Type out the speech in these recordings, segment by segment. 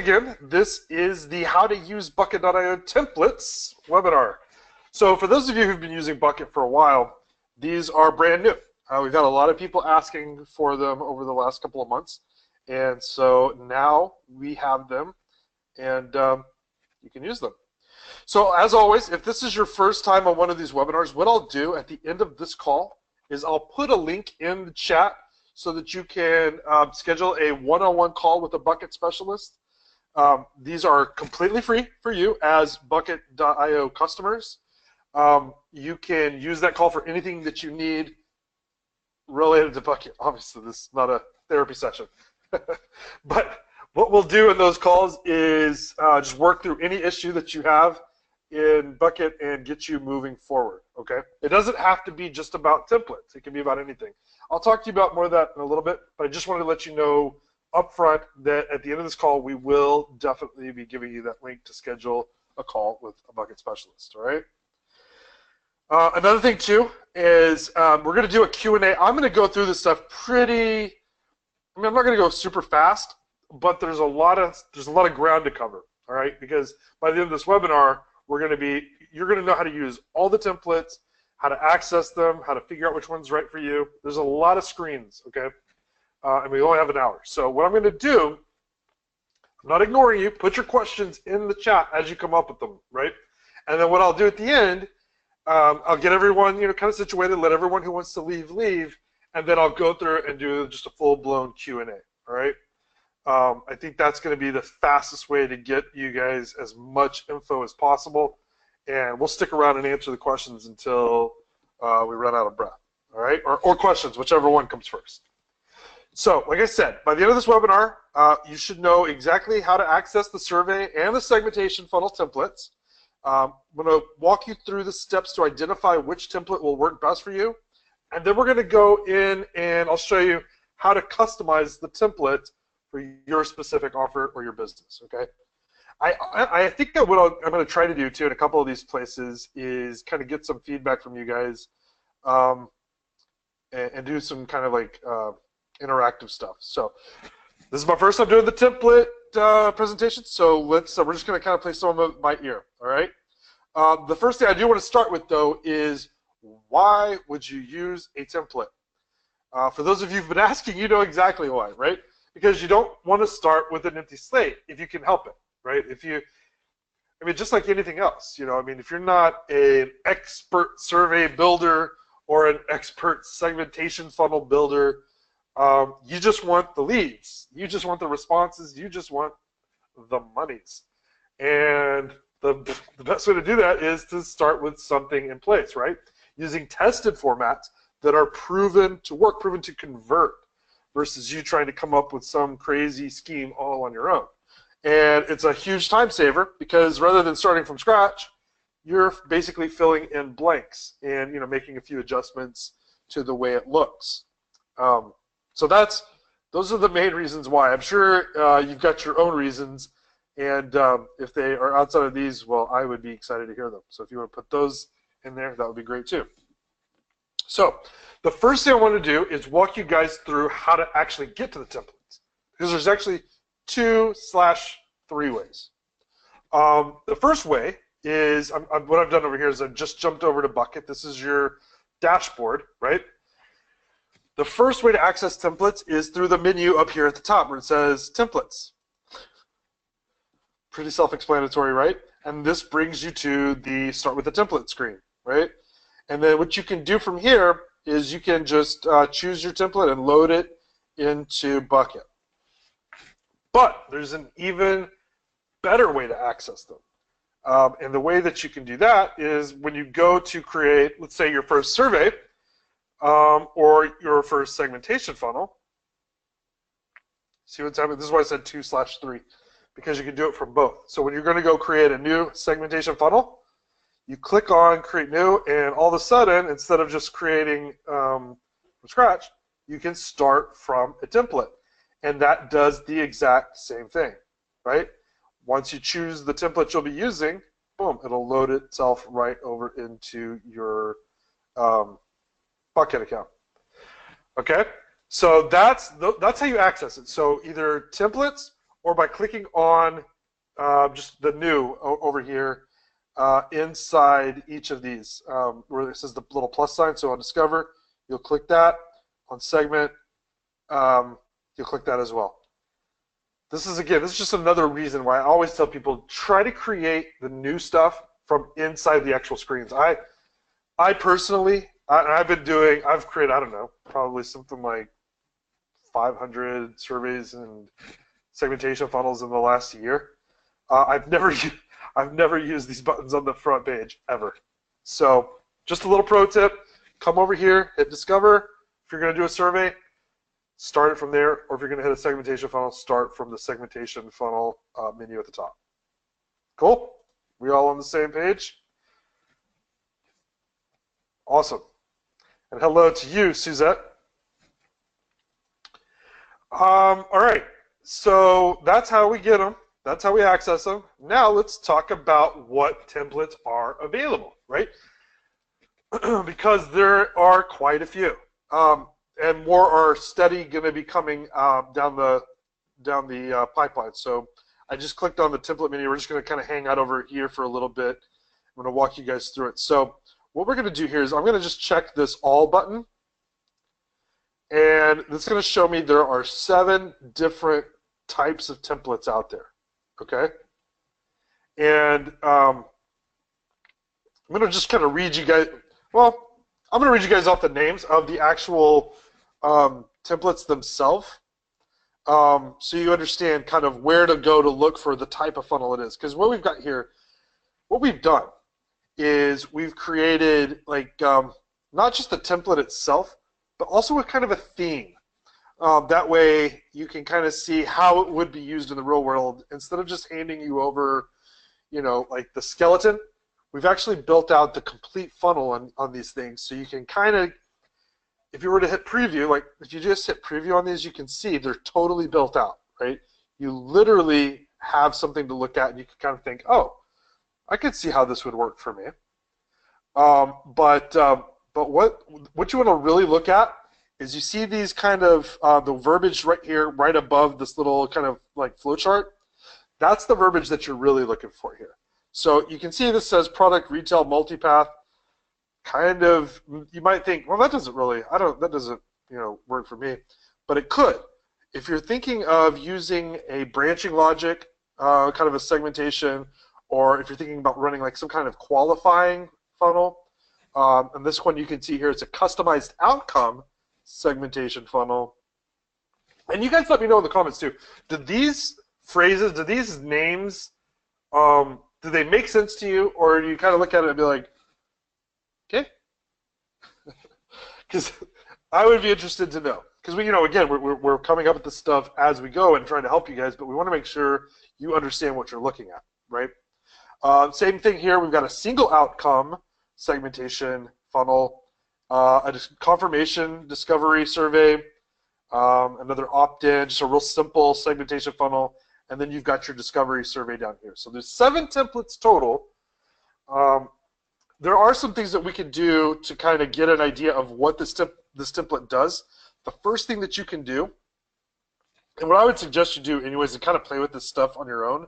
again, this is the How to Use bucket.io templates webinar. So for those of you who've been using Bucket for a while, these are brand new. We've had a lot of people asking for them over the last couple of months, and so now we have them, and you can use them. So as always, if this is your first time on one of these webinars, what I'll do at the end of this call is I'll put a link in the chat so that you can schedule a one-on-one call with a Bucket specialist. These are completely free for you as bucket.io customers. You can use that call for anything that you need related to Bucket. Obviously, this is not a therapy session. But what we'll do in those calls is just work through any issue that you have in Bucket and get you moving forward, okay? It doesn't have to be just about templates. It can be about anything. I'll talk to you about more of that in a little bit, but I just wanted to let you know up front that at the end of this call, we will definitely be giving you that link to schedule a call with a Bucket specialist, all right? Another thing, too, is we're going to do a Q&A. I'm going to go through this stuff pretty, I'm not going to go super fast, but there's a lot of ground to cover, all right? Because by the end of this webinar, you're going to know how to use all the templates, how to access them, how to figure out which one's right for you. There's a lot of screens, okay? And we only have an hour. So what I'm going to do, I'm not ignoring you. Put your questions in the chat as you come up with them, right? And then what I'll do at the end, I'll get everyone, kind of situated, let everyone who wants to leave, and then I'll go through and do just a full-blown Q&A, all right? I think that's going to be the fastest way to get you guys as much info as possible, and we'll stick around and answer the questions until we run out of breath, all right? Or questions, whichever one comes first. So, like I said, by the end of this webinar, you should know exactly how to access the survey and the segmentation funnel templates. I'm going to walk you through the steps to identify which template will work best for you, and then we're going to go in and I'll show you how to customize the template for your specific offer or your business, okay? I think that what I'm going to try to do, too, in a couple of these places is kind of get some feedback from you guys and do some kind of like interactive stuff. So this is my first time doing the template presentation, so we're just going to kind of play some of my ear, all right? The first thing I do want to start with, though, is why would you use a template? For those of you who've been asking, you know exactly why, right? Because you don't want to start with an empty slate if you can help it, right? Just like anything else, if you're not an expert survey builder or an expert segmentation funnel builder, you just want the leads. You just want the responses. You just want the monies. And the best way to do that is to start with something in place, right? Using tested formats that are proven to work, proven to convert, versus you trying to come up with some crazy scheme all on your own. And it's a huge time saver because rather than starting from scratch, you're basically filling in blanks and making a few adjustments to the way it looks. So those are the main reasons why. I'm sure you've got your own reasons, and if they are outside of these, well, I would be excited to hear them. So if you want to put those in there, that would be great too. So the first thing I want to do is walk you guys through how to actually get to the templates, because there's actually 2/3 ways. The first way is, what I've done over here is I've just jumped over to Bucket. This is your dashboard, right? The first way to access templates is through the menu up here at the top where it says templates. Pretty self-explanatory, right? And this brings you to the start with the template screen, right? And then what you can do from here is you can just choose your template and load it into Bucket. But there's an even better way to access them. And the way that you can do that is when you go to create, let's say, your first survey or your first segmentation funnel. See what's happening? This is why I said 2/3, because you can do it from both. So when you're going to go create a new segmentation funnel, you click on Create New, and all of a sudden, instead of just creating from scratch, you can start from a template. And that does the exact same thing, right? Once you choose the template you'll be using, boom, it'll load itself right over into your Bucket account. Okay? So that's how you access it. So either templates or by clicking on just the new over here inside each of these, where it says the little plus sign. So on Discover, you'll click that. On Segment, you'll click that as well. This is just another reason why I always tell people, try to create the new stuff from inside the actual screens. I personally, I've created, I don't know, probably something like 500 surveys and segmentation funnels in the last year. I've never used these buttons on the front page ever. So just a little pro tip: come over here, hit Discover. If you're going to do a survey, start it from there, or if you're going to hit a segmentation funnel, start from the segmentation funnel menu at the top. Cool? We all on the same page? Awesome. And hello to you, Suzette. All right, so that's how we get them. That's how we access them. Now let's talk about what templates are available, right? Because there are quite a few, and more are steady going to be coming down the pipeline. So I just clicked on the template menu. We're just going to kind of hang out over here for a little bit. I'm going to walk you guys through it. So what we're going to do here is I'm going to just check this all button. And this is going to show me there are 7 different types of templates out there, okay? And I'm going to just kind of read you guys, well, I'm going to read you guys off the names of the actual templates themselves, so you understand kind of where to go to look for the type of funnel it is. Because what we've got here, what we've done is we've created like not just the template itself, but also with kind of a theme. That way you can kind of see how it would be used in the real world. Instead of just handing you over, you know, like the skeleton, we've actually built out the complete funnel on these things. So you can kind of, if you were to hit preview, like if you just hit preview on these, you can see they're totally built out, right? You literally have something to look at and you can kind of think, oh, I could see how this would work for me. But what you want to really look at is you see these kind of the verbiage right here, right above this little kind of like flowchart. That's the verbiage that you're really looking for here. So you can see this says product retail multipath. Kind of, you might think, well, that doesn't work for me, but it could. If you're thinking of using a branching logic, kind of a segmentation, or if you're thinking about running like some kind of qualifying funnel. And this one you can see here, it's a customized outcome segmentation funnel. And you guys let me know in the comments too. Do these phrases, do these names, do they make sense to you, or do you kind of look at it and be like, okay? Because I would be interested to know. Because we're coming up with this stuff as we go and trying to help you guys, but we want to make sure you understand what you're looking at, right? Same thing here. We've got a single outcome segmentation funnel, a confirmation discovery survey, another opt-in, just a real simple segmentation funnel, and then you've got your discovery survey down here. So there's 7 templates total. There are some things that we can do to kind of get an idea of what this template does. The first thing that you can do, and what I would suggest you do anyways to kind of play with this stuff on your own,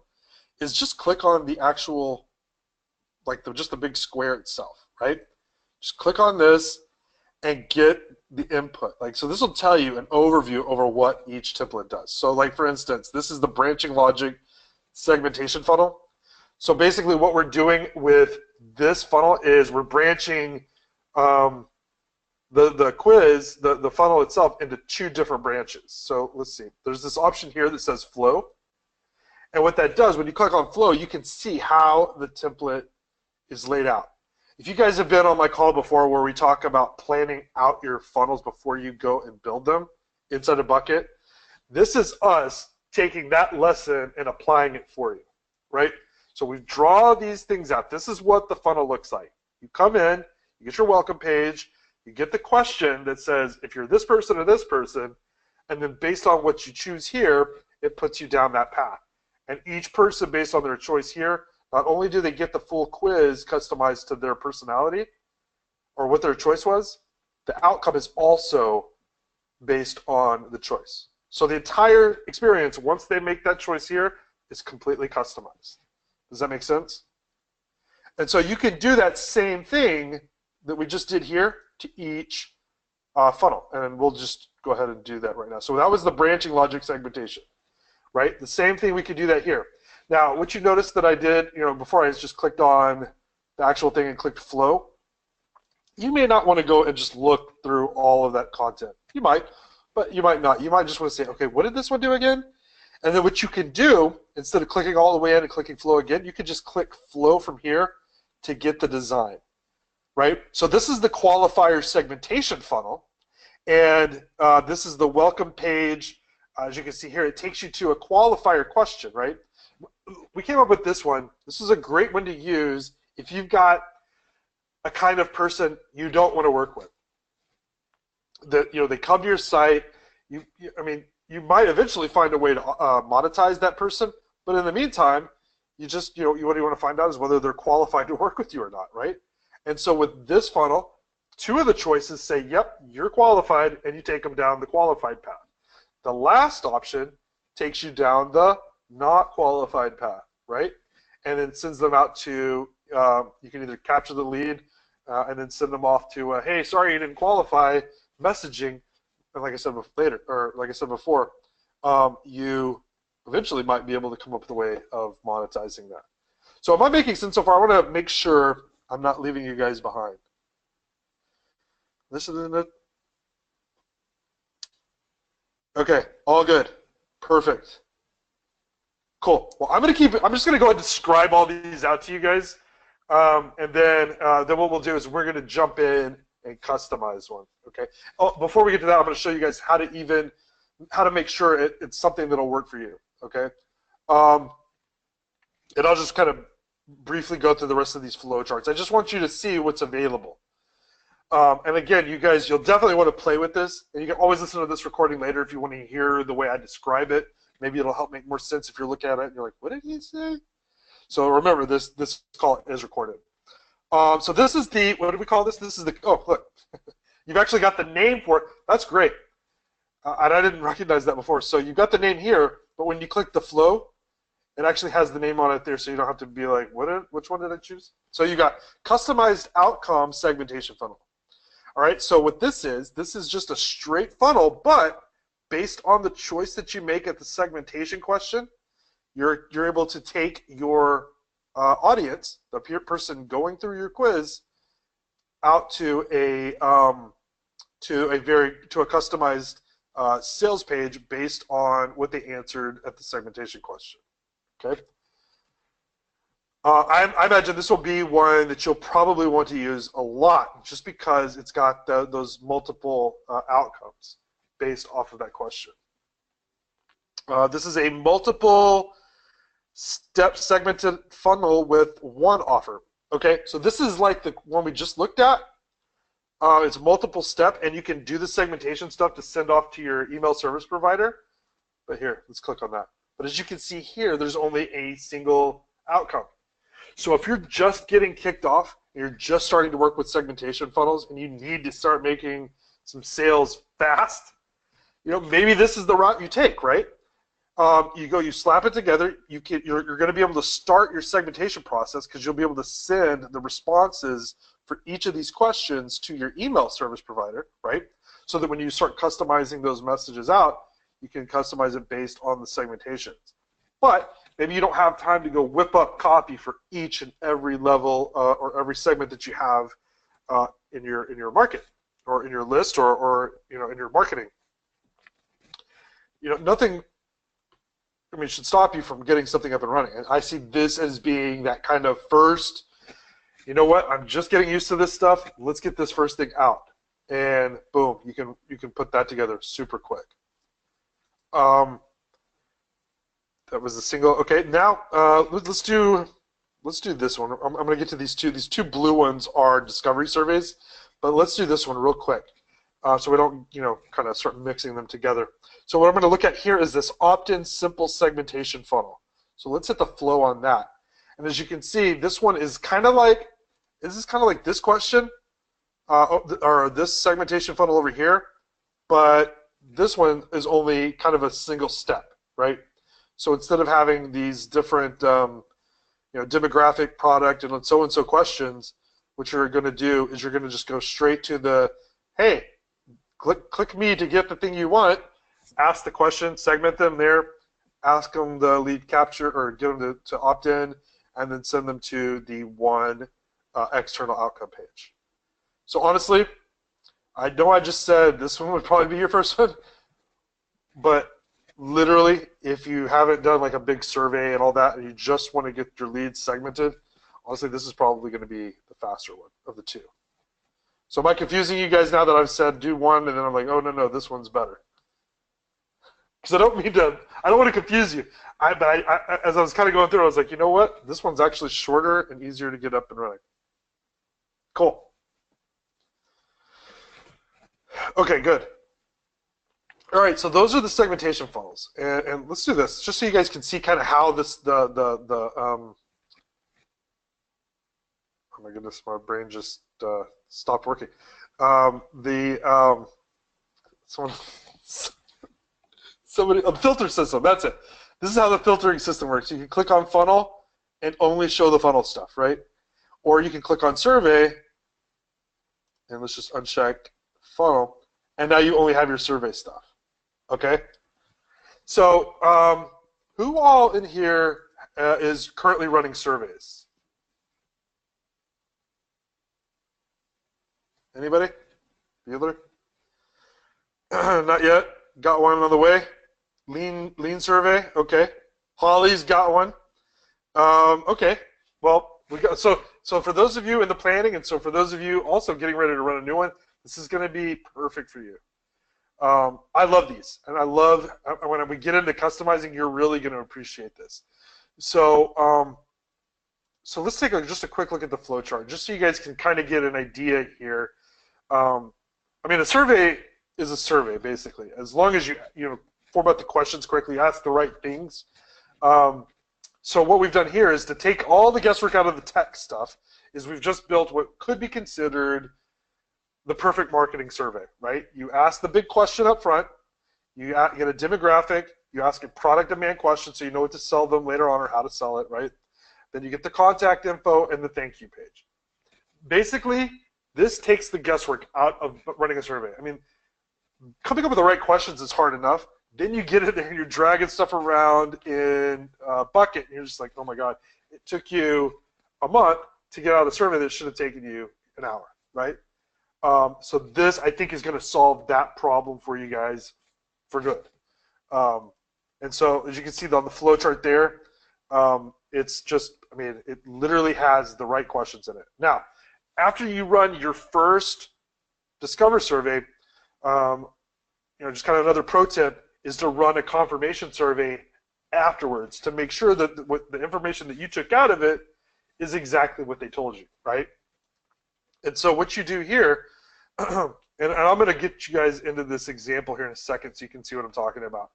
is just click on the actual, like just the big square itself, right? Just click on this and get the input. So this will tell you an overview over what each template does. So like for instance, this is the branching logic segmentation funnel. So basically what we're doing with this funnel is we're branching the quiz, the funnel itself, into 2 different branches. So let's see. There's this option here that says flow. And what that does, when you click on flow, you can see how the template is laid out. If you guys have been on my call before where we talk about planning out your funnels before you go and build them inside a bucket, this is us taking that lesson and applying it for you, right? So we draw these things out. This is what the funnel looks like. You come in, you get your welcome page, you get the question that says, if you're this person or this person, and then based on what you choose here, it puts you down that path. And each person, based on their choice here, not only do they get the full quiz customized to their personality or what their choice was, the outcome is also based on the choice. So the entire experience, once they make that choice here, is completely customized. Does that make sense? And so you can do that same thing that we just did here to each funnel. And we'll just go ahead and do that right now. So that was the branching logic segmentation, right? The same thing, we could do that here. Now, what you noticed that I did, before I just clicked on the actual thing and clicked flow, you may not want to go and just look through all of that content. You might, but you might not. You might just want to say, okay, what did this one do again? And then what you can do, instead of clicking all the way in and clicking flow again, you can just click flow from here to get the design, right? So this is the qualifier segmentation funnel, and this is the welcome page. As you can see here, it takes you to a qualifier question, right? We came up with this one. This is a great one to use if you've got a kind of person you don't want to work with. That they come to your site. You might eventually find a way to monetize that person, but in the meantime, you just what you want to find out is whether they're qualified to work with you or not, right? And so with this funnel, two of the choices say, yep, you're qualified, and you take them down the qualified path. The last option takes you down the not qualified path, right? And then sends them out to, you can either capture the lead and then send them off to, hey, sorry you didn't qualify, messaging. And like I said before, you eventually might be able to come up with a way of monetizing that. So am I making sense so far? I want to make sure I'm not leaving you guys behind. Listen to it. Okay, all good. Perfect. Cool. Well, I'm just going to go ahead and describe all these out to you guys. And then what we'll do is we're going to jump in and customize one. Okay. Oh, before we get to that, I'm going to show you guys how to make sure it's something that'll work for you. Okay. And I'll just kind of briefly go through the rest of these flow charts. I just want you to see what's available. And again, you guys, you'll definitely want to play with this. And you can always listen to this recording later if you want to hear the way I describe it. Maybe it'll help make more sense if you're looking at it and you're like, what did he say? So remember, this call is recorded. So this is the, what do we call this? This is the, oh, look. You've actually got the name for it. That's great. And I didn't recognize that before. So you've got the name here, but when you click the flow, it actually has the name on it there, so you don't have to be like, which one did I choose? So you got customized outcome segmentation funnel. All right, so what this is just a straight funnel, but based on the choice that you make at the segmentation question, you're able to take your audience, the person going through your quiz, out to a customized sales page based on what they answered at the segmentation question. Okay. I imagine this will be one that you'll probably want to use a lot, just because it's got those multiple outcomes based off of that question. This is a multiple step segmented funnel with one offer. Okay, so this is like the one we just looked at. It's multiple step, and you can do the segmentation stuff to send off to your email service provider. But here, let's click on that. But as you can see here, there's only a single outcome. So if you're just getting kicked off, you're just starting to work with segmentation funnels, and you need to start making some sales fast, maybe this is the route you take, right? You slap it together. You're going to be able to start your segmentation process because you'll be able to send the responses for each of these questions to your email service provider, right? So that when you start customizing those messages out, you can customize it based on the segmentations. But maybe you don't have time to go whip up copy for each and every level or every segment that you have in your market or in your list or in your marketing. Nothing should stop you from getting something up and running. And I see this as being that kind of first, you know what, I'm just getting used to this stuff. Let's get this first thing out. And boom, you can put that together super quick. That was a single. Okay, now let's do this one. I'm going to get to these two. These two blue ones are discovery surveys, but let's do this one real quick, so we don't kind of start mixing them together. So what I'm going to look at here is this opt-in simple segmentation funnel. So let's hit the flow on that. And as you can see, this one is kind of like this question or this segmentation funnel over here, but this one is only kind of a single step, right? So instead of having these different demographic, product, and so questions, what you're going to do is you're going to just go straight to the, hey, click me to get the thing you want, ask the question, segment them there, ask them the lead capture, or get them to opt in, and then send them to the one external outcome page. So honestly, I know I just said this one would probably be your first one, but literally, if you haven't done like a big survey and all that, and you just want to get your leads segmented, honestly, this is probably going to be the faster one of the two. So am I confusing you guys now that I've said do one, and then I'm like, oh, no, this one's better? Because I don't want to confuse you. But as I was kind of going through, I was like, you know what? This one's actually shorter and easier to get up and running. Cool. Okay, good. All right, so those are the segmentation funnels, and let's do this just so you guys can see kind of how this oh my goodness, my brain just stopped working. Somebody a filter system. That's it. This is how the filtering system works. You can click on funnel and only show the funnel stuff, right? Or you can click on survey, and let's just uncheck funnel, and now you only have your survey stuff. Okay, so who all in here is currently running surveys? Anybody? Bueller? Not yet. Got one on the way. Lean survey. Okay. Holly's got one. Okay. Well, we got so for those of you in the planning, and so for those of you also getting ready to run a new one, this is going to be perfect for you. I love these, and I love when we get into customizing. You're really going to appreciate this. So, so let's take just a quick look at the flowchart, just so you guys can kind of get an idea here. I mean, a survey is a survey, basically, as long as you format the questions correctly, ask the right things. So what we've done here is to take all the guesswork out of the tech stuff. Is we've just built what could be considered the perfect marketing survey, right? You ask the big question up front, you get a demographic, you ask a product demand question so you know what to sell them later on or how to sell it, right? Then you get the contact info and the thank you page. Basically, this takes the guesswork out of running a survey. I mean, coming up with the right questions is hard enough. Then you get in there and you're dragging stuff around in Bucket, and you're just like, oh my God, it took you a month to get out of the survey that should have taken you an hour, right? So this, I think, is going to solve that problem for you guys for good. And so, as you can see on the flow chart there, it's just, I mean, it literally has the right questions in it. Now, after you run your first Discover survey, just kind of another pro tip is to run a confirmation survey afterwards to make sure that what the information that you took out of it is exactly what they told you, right? And so what you do here, and I'm going to get you guys into this example here in a second so you can see what I'm talking about.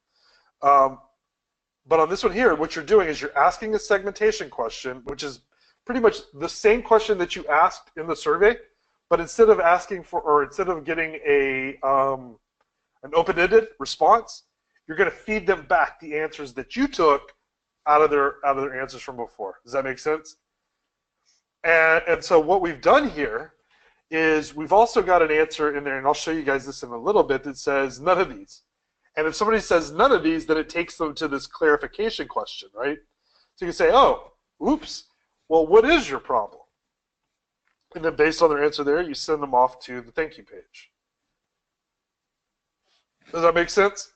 But on this one here, what you're doing is you're asking a segmentation question, which is pretty much the same question that you asked in the survey, but instead of asking for, or instead of getting an open-ended response, you're going to feed them back the answers that you took out of their answers from before. Does that make sense? And so what we've done here is we've also got an answer in there, and I'll show you guys this in a little bit, that says none of these. And if somebody says none of these, then it takes them to this clarification question, right? So you can say, oh, oops, well, what is your problem? And then based on their answer there, you send them off to the thank you page. Does that make sense?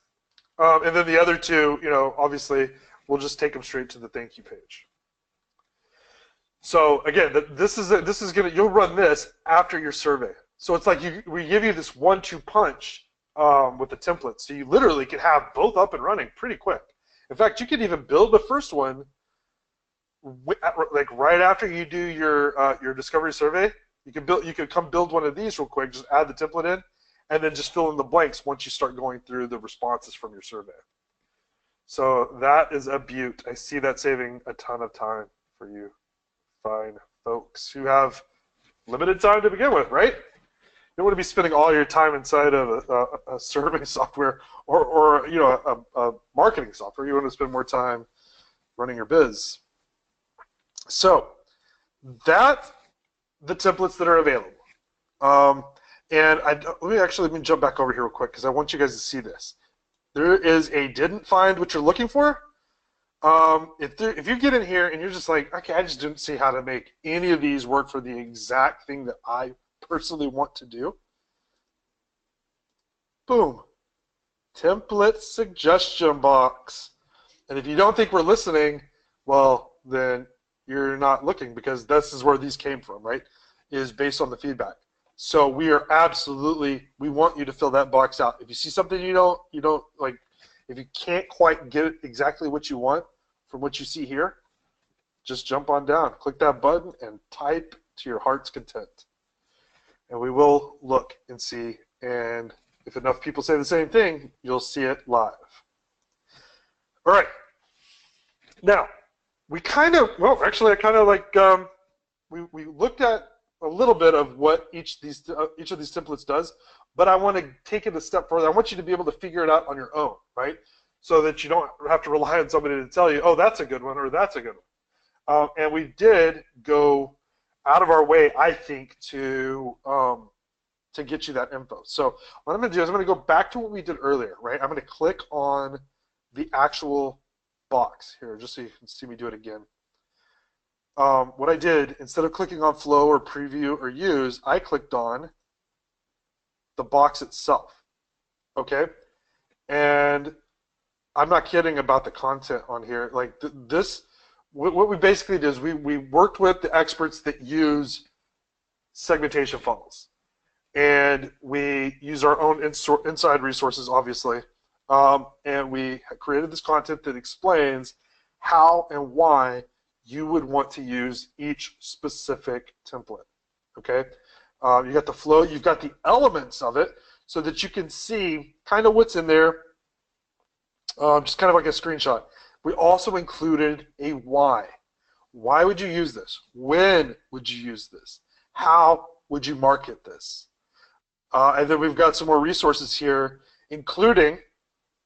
And then the other two, obviously, we'll just take them straight to the thank you page. So again, this is gonna, you'll run this after your survey. So it's like we give you this 1-2 punch with the template. So you literally can have both up and running pretty quick. In fact, you can even build the first one like right after you do your discovery survey. You can come build one of these real quick. Just add the template in, and then just fill in the blanks once you start going through the responses from your survey. So that is a beaut. I see that saving a ton of time for you fine folks who have limited time to begin with, right? don't want to be spending all your time inside of a survey software or you know a marketing software. You want to spend more time running your biz. So that's the templates that are available. And let me jump back over here real quick because I want you guys to see this. There is a didn't find what you're looking for. If you get in here and you're just like, okay, I just didn't see how to make any of these work for the exact thing that I personally want to do, boom, template suggestion box. And if you don't think we're listening, well, then you're not looking, because this is where these came from, right? Is based on the feedback. So we want you to fill that box out. If you see something you don't like, if you can't quite get exactly what you want from what you see here, just jump on down, click that button, and type to your heart's content. And we will look and see, and if enough people say the same thing, you'll see it live. All right. Now, we kind of, well, actually, I kind of like, we looked at a little bit of what each of these templates does, but I want to take it a step further. I want you to be able to figure it out on your own, right? So that you don't have to rely on somebody to tell you, oh, that's a good one, or that's a good one. And we did go out of our way, I think, to get you that info. So what I'm going to do is I'm going to go back to what we did earlier, right? I'm going to click on the actual box here, just so you can see me do it again. What I did, instead of clicking on flow or preview or use, I clicked on the box itself, okay? And I'm not kidding about the content on here. Like what we basically did is we worked with the experts that use segmentation funnels. And we use our own inside resources, obviously. And we created this content that explains how and why you would want to use each specific template, okay? You got the flow, you've got the elements of it so that you can see kind of what's in there, just kind of like a screenshot. We also included a why. Why would you use this? When would you use this? How would you market this? And then we've got some more resources here, including,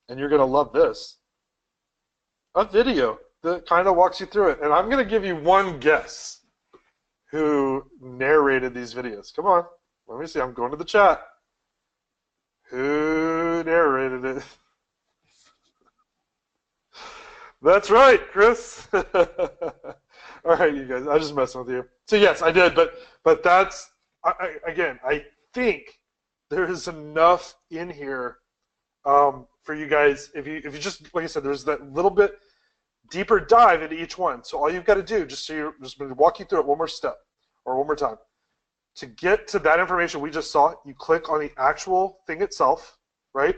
and you're going to love this, a video that kind of walks you through it. And I'm going to give you one guess who narrated these videos. Come on. Let me see. I'm going to the chat. Who narrated it? That's right, Chris. All right, you guys. I'm just messing with you. So yes, I did, but that's again. I think there is enough in here for you guys. If you just, like I said, there's that little bit deeper dive into each one. So all you've got to do, just going to walk you through it one more step or one more time. To get to that information we just saw, you click on the actual thing itself, right?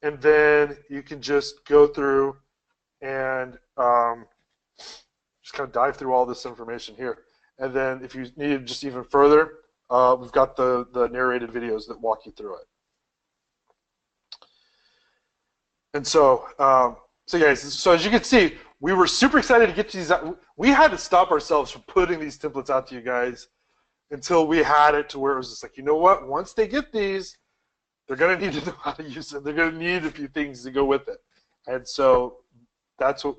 And then you can just go through and just kind of dive through all this information here. And then if you need just even further, we've got the narrated videos that walk you through it. And so, guys, so as you can see, we were super excited to get these out. We had to stop ourselves from putting these templates out to you guys until we had it to where it was just like, you know what? Once they get these, they're going to need to know how to use it. They're going to need a few things to go with it. And so that's what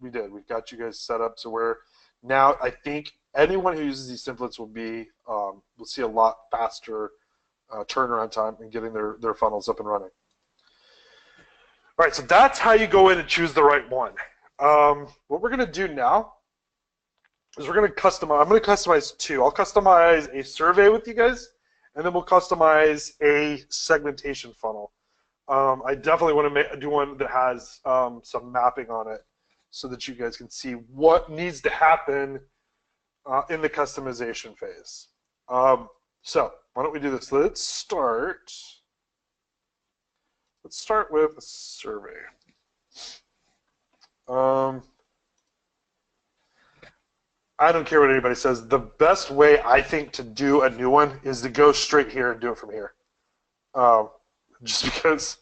we did. We've got you guys set up to where now I think anyone who uses these templates will see a lot faster turnaround time in getting their funnels up and running. All right, so that's how you go in and choose the right one. What we're going to do now is we're going to customize. I'm going to customize two. I'll customize a survey with you guys, and then we'll customize a segmentation funnel. I definitely want to do one that has some mapping on it so that you guys can see what needs to happen in the customization phase. So why don't we do this? Let's start with a survey. I don't care what anybody says. The best way I think to do a new one is to go straight here and do it from here. Just because,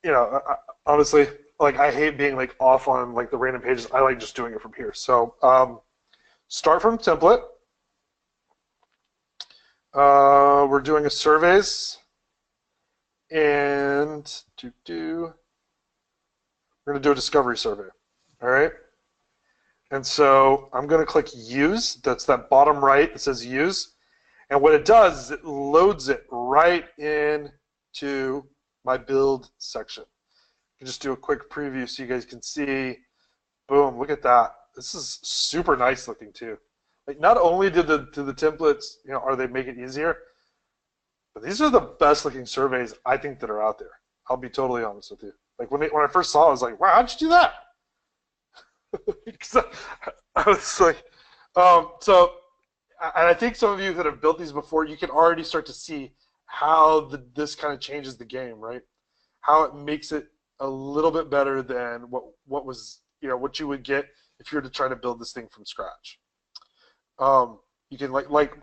you know, honestly, like I hate being like off on like the random pages. I like just doing it from here. So start from template. We're doing a surveys, and we're going to do a discovery survey. All right. And so I'm going to click use. That's that bottom right. It says use. And what it does is it loads it right into my build section. I can just do a quick preview so you guys can see. Boom, look at that. This is super nice looking too. Like, not only do the templates, are they make it easier, but these are the best looking surveys I think that are out there. I'll be totally honest with you. Like when I first saw it, I was like, wow, how'd you do that? Because I was like, so, and I think some of you that have built these before, you can already start to see how this kind of changes the game, right? How it makes it a little bit better than what was, what you would get if you were to try to build this thing from scratch. You can like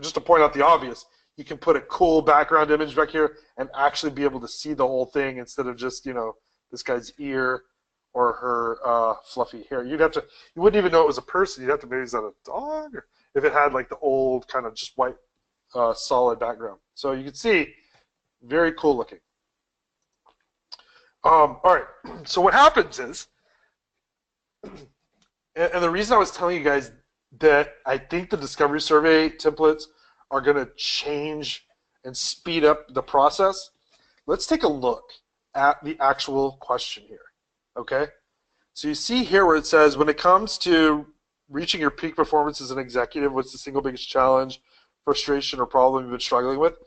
just to point out the obvious, you can put a cool background image back here and actually be able to see the whole thing instead of just this guy's ear or her fluffy hair. You wouldn't even know it was a person. You'd have to maybe, is that a dog? Or if it had like the old kind of just white solid background. So you can see, very cool looking. All right, so what happens is, and the reason I was telling you guys that I think the discovery survey templates are going to change and speed up the process, let's take a look at the actual question here, okay? So you see here where it says, when it comes to reaching your peak performance as an executive, what's the single biggest challenge, frustration, or problem you've been struggling with?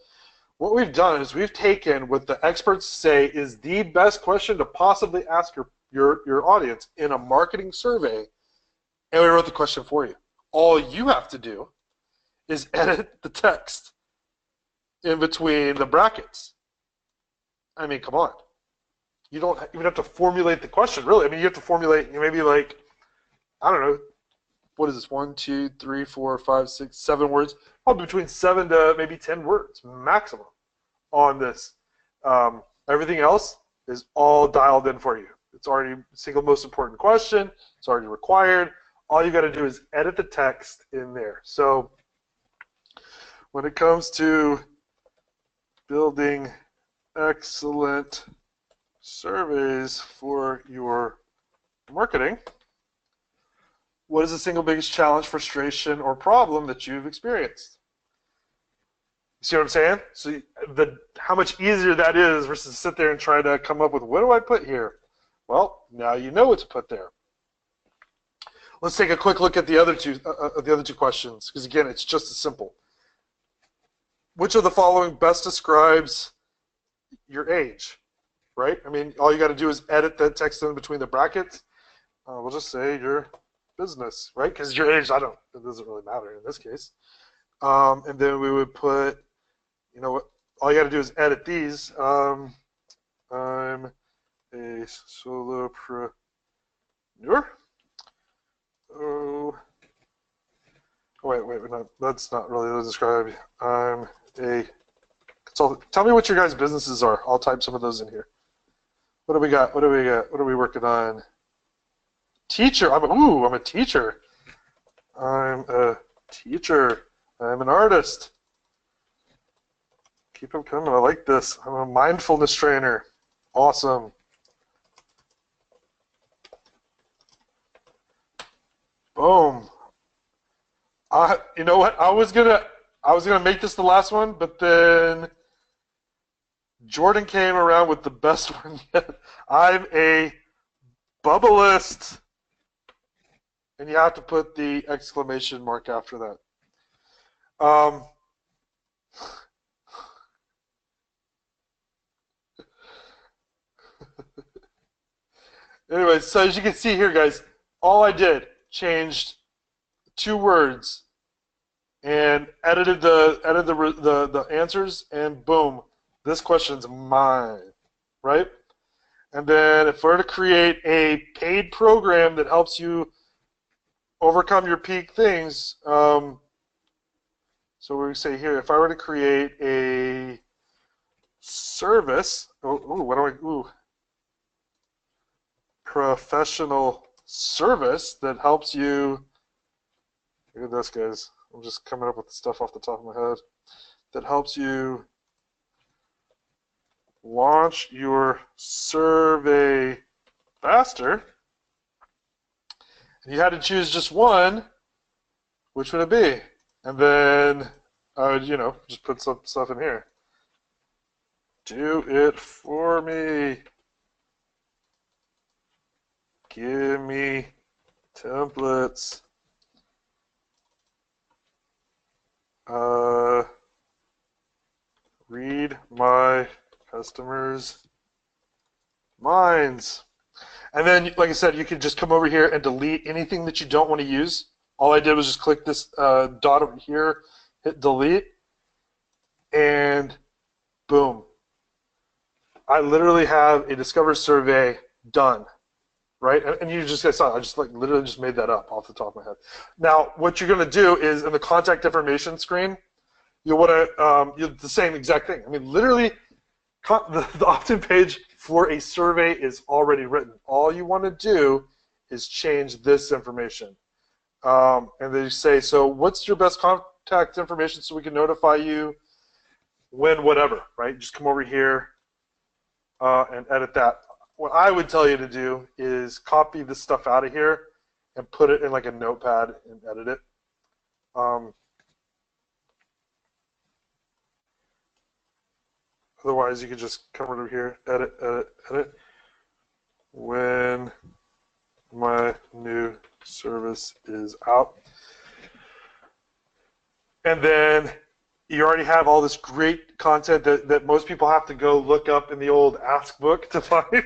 What we've done is we've taken what the experts say is the best question to possibly ask your audience in a marketing survey, and we wrote the question for you. All you have to do is edit the text in between the brackets. I mean, come on. You don't even have to formulate the question, really. I mean, you have to formulate maybe like, I don't know, what is this, 1, 2, 3, 4, 5, 6, 7 words, probably between 7 to maybe 10 words maximum on this. Everything else is all dialed in for you. It's already the single most important question. It's already required. All you got to do is edit the text in there. So when it comes to building excellent surveys for your marketing, what is the single biggest challenge, frustration, or problem that you've experienced? You see what I'm saying? So how much easier that is versus sit there and try to come up with, what do I put here? Well, now you know what to put there. Let's take a quick look at the other two questions, because again, it's just as simple. Which of the following best describes your age? Right? I mean, all you got to do is edit the text in between the brackets. We'll just say your business, right? Because your age, it doesn't really matter in this case. And then we would put, what? All you got to do is edit these. I'm a solopreneur. Wait, no, that's not really the describe. I'm a consultant. Tell me what your guys' businesses are. I'll type some of those in here. What do we got? What are we working on? Teacher. I'm a teacher. I'm a teacher. I'm an artist. Keep them coming. I like this. I'm a mindfulness trainer. Awesome. Boom. You know what? I was gonna make this the last one, but then Jordan came around with the best one yet. I'm a bubblist. And you have to put the exclamation mark after that. Anyway, so as you can see here, guys, all I did, changed 2 words and edited the answers, and boom, this question's mine, right? And then if we're to create a paid program that helps you overcome your peak things, so we say here, if I were to create a service, professional service that helps you, look at this, guys, I'm just coming up with the stuff off the top of my head that helps you launch your survey faster. And you had to choose just one, which would it be? And then I would, just put some stuff in here. Do it for me. Give me templates. Read my customers' minds. And then, like I said, you can just come over here and delete anything that you don't want to use. All I did was just click this dot over here, hit delete, and boom. I literally have a Discover survey done, right? And you just guys saw, I just literally just made that up off the top of my head. Now, what you're going to do is in the contact information screen, you want to the same exact thing. I mean, literally, the opt-in page for a survey is already written. All you want to do is change this information. And then you say, so what's your best contact information so we can notify you when whatever, right? Just come over here and edit that. What I would tell you to do is copy this stuff out of here and put it in like a notepad and edit it. Otherwise, you could just come over here, edit, edit, edit. When my new service is out. And then you already have all this great content that most people have to go look up in the old Ask book to find.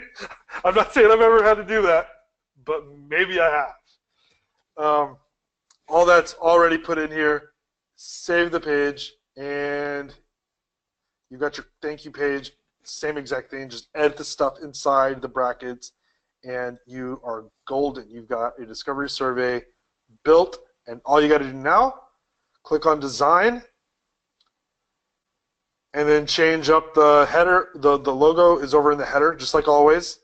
I'm not saying I've ever had to do that, but maybe I have. All that's already put in here. Save the page, and you've got your thank you page. Same exact thing. Just edit the stuff inside the brackets, and you are golden. You've got a discovery survey built, and all you got to do now, click on design, and then change up the header. The logo is over in the header, just like always.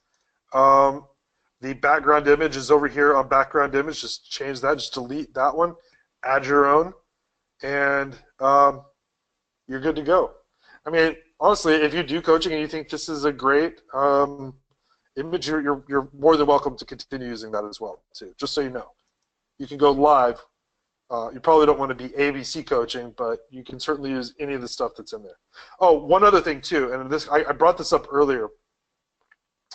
The background image is over here on background image. Just change that. Just delete that one. Add your own, and you're good to go. I mean, honestly, if you do coaching and you think this is a great image, you're more than welcome to continue using that as well, too. Just so you know, you can go live. You probably don't want to be ABC coaching, but you can certainly use any of the stuff that's in there. Oh, one other thing too, and this I brought this up earlier.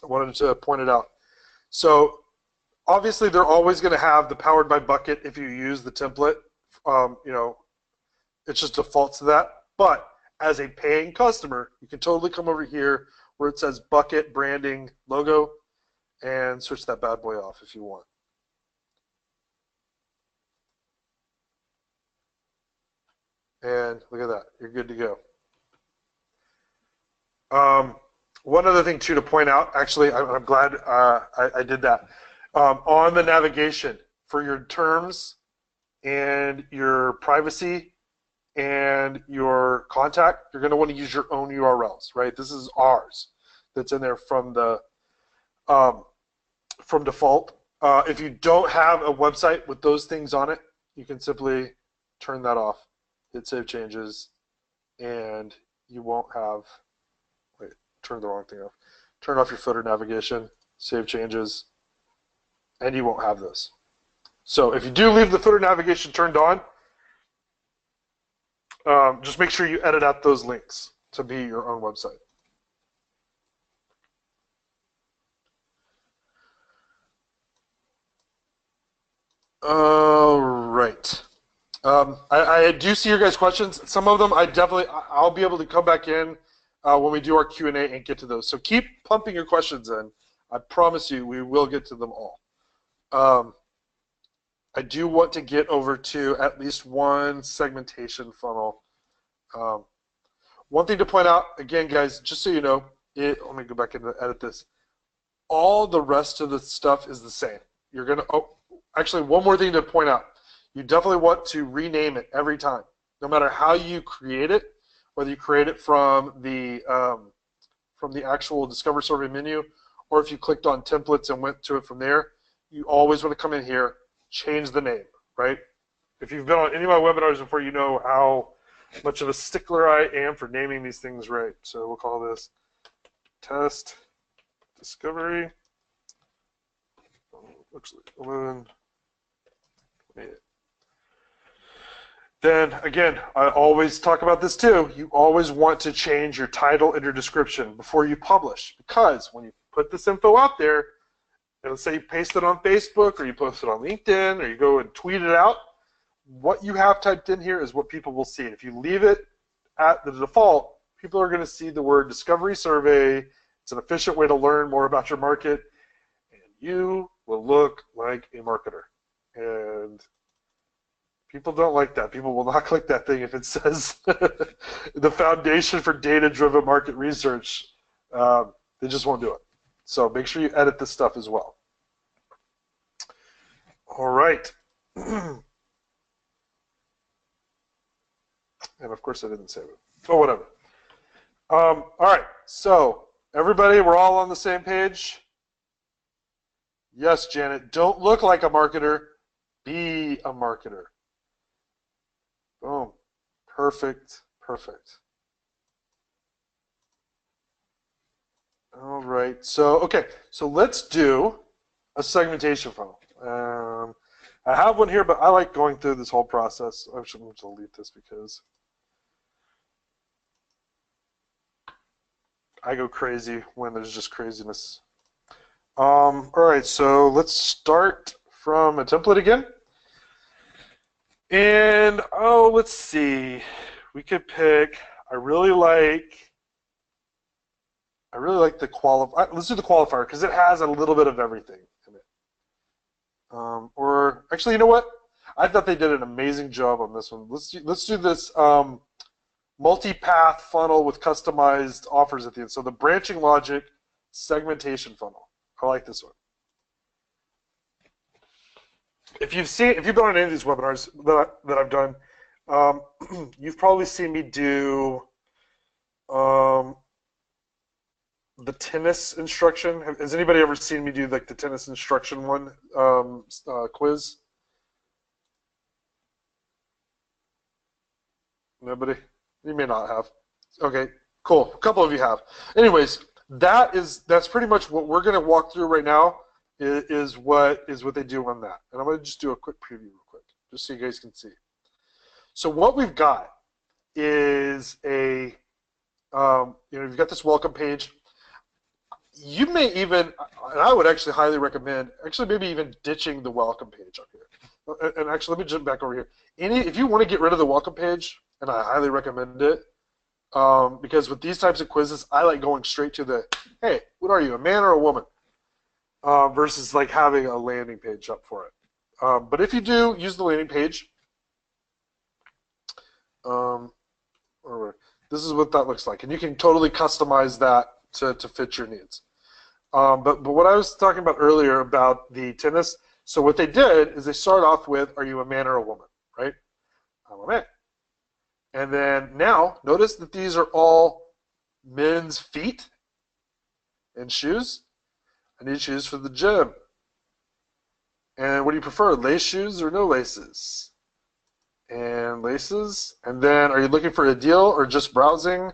I wanted to point it out. So obviously, they're always going to have the powered by bucket if you use the template. It's just defaults to that. But as a paying customer, you can totally come over here where it says bucket branding logo and switch that bad boy off if you want. And look at that, you're good to go. One other thing too to point out, actually, I'm glad I did that. On the navigation for your terms and your privacy and your contact, you're going to want to use your own URLs, right? This is ours that's in there from the from default. If you don't have a website with those things on it, you can simply turn that off. Hit save changes, and you won't have. Wait, turn the wrong thing off. Turn off your footer navigation, save changes, and you won't have this. So if you do leave the footer navigation turned on, just make sure you edit out those links to be your own website. All right. I do see your guys' questions. Some of them I'll be able to come back in when we do our Q&A and get to those. So keep pumping your questions in. I promise you we will get to them all. I do want to get over to at least one segmentation funnel. One thing to point out, again, guys, just so you know, let me go back and edit this. All the rest of the stuff is the same. You're going to, actually, one more thing to point out. You definitely want to rename it every time, no matter how you create it, whether you create it from the actual Discover Survey menu, or if you clicked on templates and went to it from there. You always want to come in here, change the name, right? If you've been on any of my webinars before, you know how much of a stickler I am for naming these things right. So we'll call this test discovery. Looks like 11. Then again, I always talk about this too. You always want to change your title and your description before you publish, because when you put this info out there, and let's say you paste it on Facebook or you post it on LinkedIn or you go and tweet it out, what you have typed in here is what people will see. If you leave it at the default, people are going to see the word discovery survey. It's an efficient way to learn more about your market, and you will look like a marketer. And people don't like that. People will not click that thing if it says the foundation for data-driven market research. They just won't do it. So make sure you edit this stuff as well. All right. And of course I didn't save it. Oh, whatever. All right. So everybody, we're all on the same page? Yes, Janet. Don't look like a marketer. Be a marketer. Boom. Perfect. Perfect. All right. So, okay. So let's do a segmentation funnel. I have one here, but I like going through this whole process. I'm just going to delete this because I go crazy when there's just craziness. All right. So let's start from a template again. And, oh, let's see. We could pick, I really like the qualifier. Let's do the qualifier because it has a little bit of everything in it. Or actually, you know what? I thought they did an amazing job on this one. Let's do this multi-path funnel with customized offers at the end. So the branching logic segmentation funnel. I like this one. If you've been on any of these webinars that I've done, you've probably seen me do the tennis instruction. Has anybody ever seen me do like the tennis instruction one quiz? Nobody? You may not have. Okay, cool. A couple of you have. Anyways, that's pretty much what we're going to walk through right now. Is what they do on that. And I'm going to just do a quick preview real quick, just so you guys can see. So what we've got is you've got this welcome page. You may even, and I would actually highly recommend, maybe even ditching the welcome page up here. And actually, let me jump back over here. If you want to get rid of the welcome page, and I highly recommend it, because with these types of quizzes, I like going straight to the, hey, what are you, a man or a woman? Versus like having a landing page up for it. But if you do use the landing page, this is what that looks like, and you can totally customize that to fit your needs. But what I was talking about earlier about the tennis, so what they did is they start off with, are you a man or a woman, right? I'm a man. And then now, notice that these are all men's feet and shoes. I need shoes for the gym. And what do you prefer, lace shoes or no laces? And laces. And then are you looking for a deal or just browsing?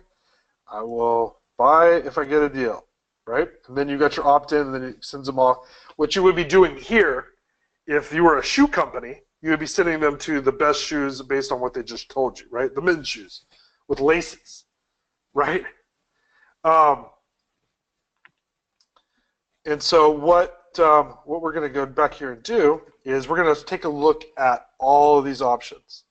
I will buy if I get a deal, right? And then you got your opt-in, and then it sends them off. What you would be doing here, if you were a shoe company, you would be sending them to the best shoes based on what they just told you, right? The men's shoes with laces, right? And so what we're going to go back here and do is we're going to take a look at all of these options.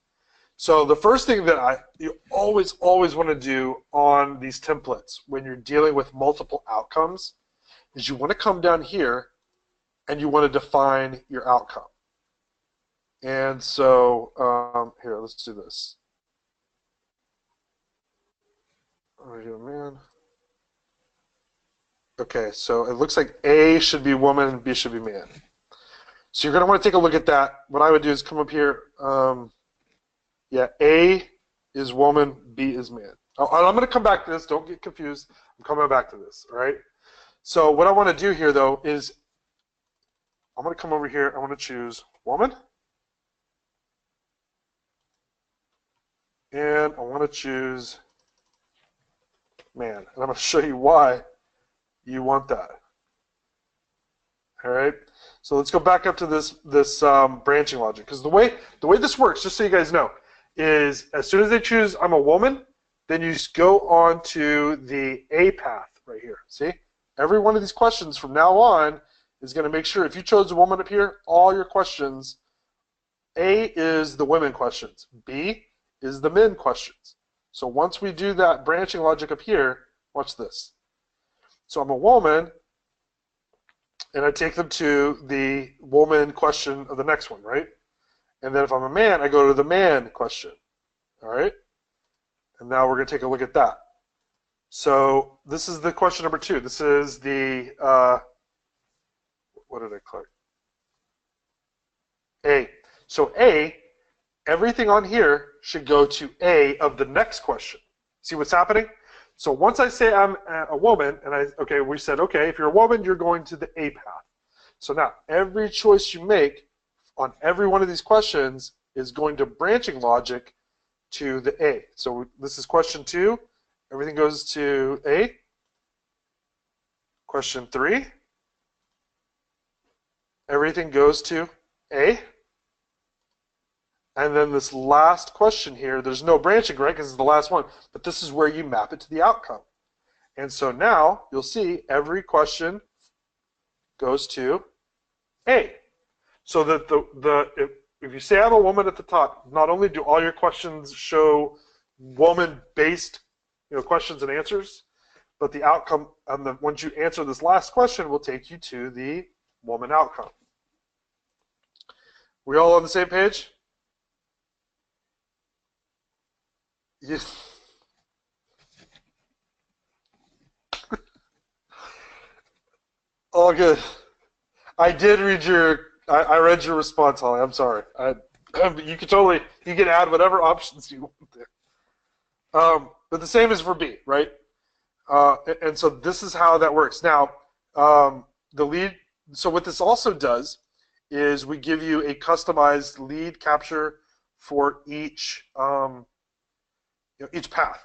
So the first thing that you always want to do on these templates when you're dealing with multiple outcomes is you want to come down here and you want to define your outcome. And so here, let's do this. Are you a man? Okay, so it looks like A should be woman and B should be man. So you're going to want to take a look at that. What I would do is come up here. Yeah, A is woman, B is man. I'm going to come back to this. Don't get confused. I'm coming back to this, all right? So what I want to do here, though, is I'm going to come over here. I want to choose woman. and I want to choose man, and I'm going to show you why you want that. All right, so let's go back up to this branching logic, because the way this works, just so you guys know, is as soon as they choose I'm a woman, then you just go on to the A path right here. See, every one of these questions from now on is going to make sure if you chose a woman up here, all your questions, A is the women questions, B is the men questions. So once we do that branching logic up here, watch this. So I'm a woman, and I take them to the woman question of the next one, right? And then if I'm a man, I go to the man question, all right? And now we're going to take a look at that. So this is the question number 2. This is the, what did I click? A. So A, everything on here should go to A of the next question. See what's happening? So once I say I'm a woman, and we said, okay, if you're a woman, you're going to the A path. So now every choice you make on every one of these questions is going to branching logic to the A. So this is question 2. Everything goes to A. Question 3. Everything goes to A. And then this last question here, there's no branching, right, because it's the last one. But this is where you map it to the outcome. And so now you'll see every question goes to A. So that if you say I'm a woman at the top, not only do all your questions show woman-based questions and answers, but the outcome, once you answer this last question, will take you to the woman outcome. We all on the same page? Yes. All good. I did read I read your response, Holly. I'm sorry. You can add whatever options you want there. But the same is for B, right? And so this is how that works. Now, so what this also does is we give you a customized lead capture for each path.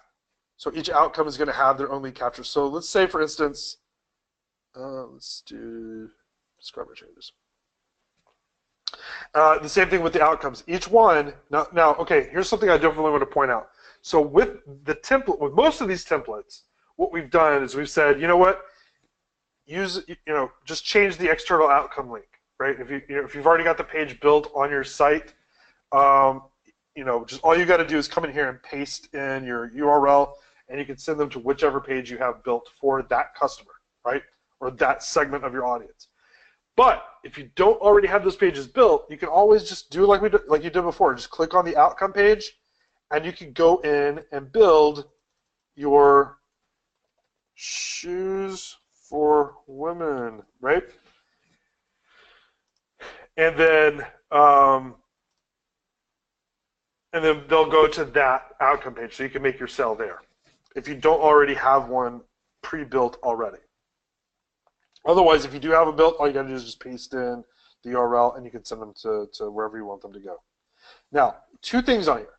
So each outcome is going to have their own lead capture. So let's say, for instance, let's do subscriber changes. The same thing with the outcomes. Each one, now, okay, here's something I definitely want to point out. So with the template, with most of these templates, what we've done is we've said, you know what, just change the external outcome link, right? If you've already got the page built on your site, just all you got to do is come in here and paste in your URL, and you can send them to whichever page you have built for that customer, right? Or that segment of your audience. But if you don't already have those pages built, you can always just do like you did before. Just click on the outcome page, and you can go in and build your shoes for women, right? And then they'll go to that outcome page, so you can make your sale there if you don't already have one pre-built already. Otherwise, if you do have it built, all you got to do is just paste in the URL, and you can send them to wherever you want them to go. Now, 2 things on here.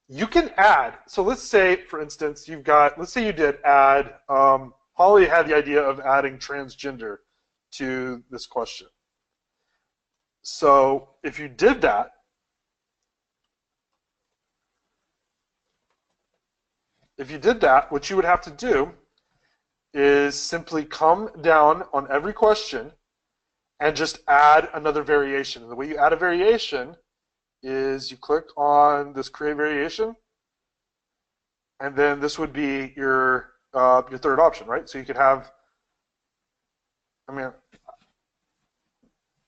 You can add, so let's say, for instance, let's say you did add, Holly had the idea of adding transgender to this question. So if you did that, what you would have to do is simply come down on every question and just add another variation. And the way you add a variation is you click on this create variation, and then this would be your third option, right? So you could have, I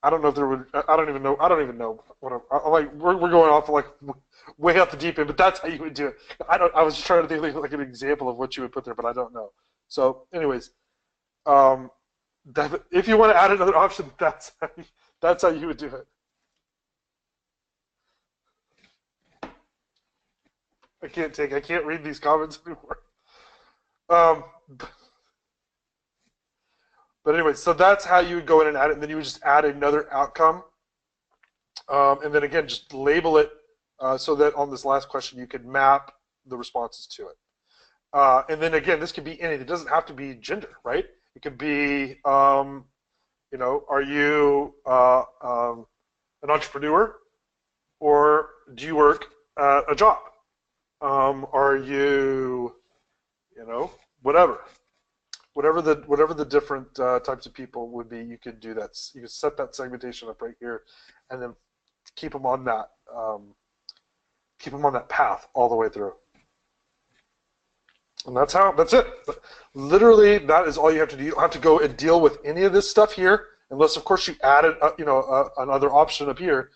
don't know if there would, I don't even know what we're going off like way off the deep end, but that's how you would do it. I was just trying to think of like an example of what you would put there, but I don't know. So anyways, if you want to add another option, that's how you would do it. I can't read these comments anymore. But anyway, so that's how you would go in and add it, and then you would just add another outcome, and then again, just label it so that on this last question you could map the responses to it. And then again, this could be anything. It doesn't have to be gender, right? It could be, you know, are you an entrepreneur, or do you work a job? Are you, you know, whatever the different types of people would be, you could do that. You could set that segmentation up right here, and then keep them on that path all the way through. And that's it. Literally, that is all you have to do. You don't have to go and deal with any of this stuff here, unless, of course, you added, you know, another option up here.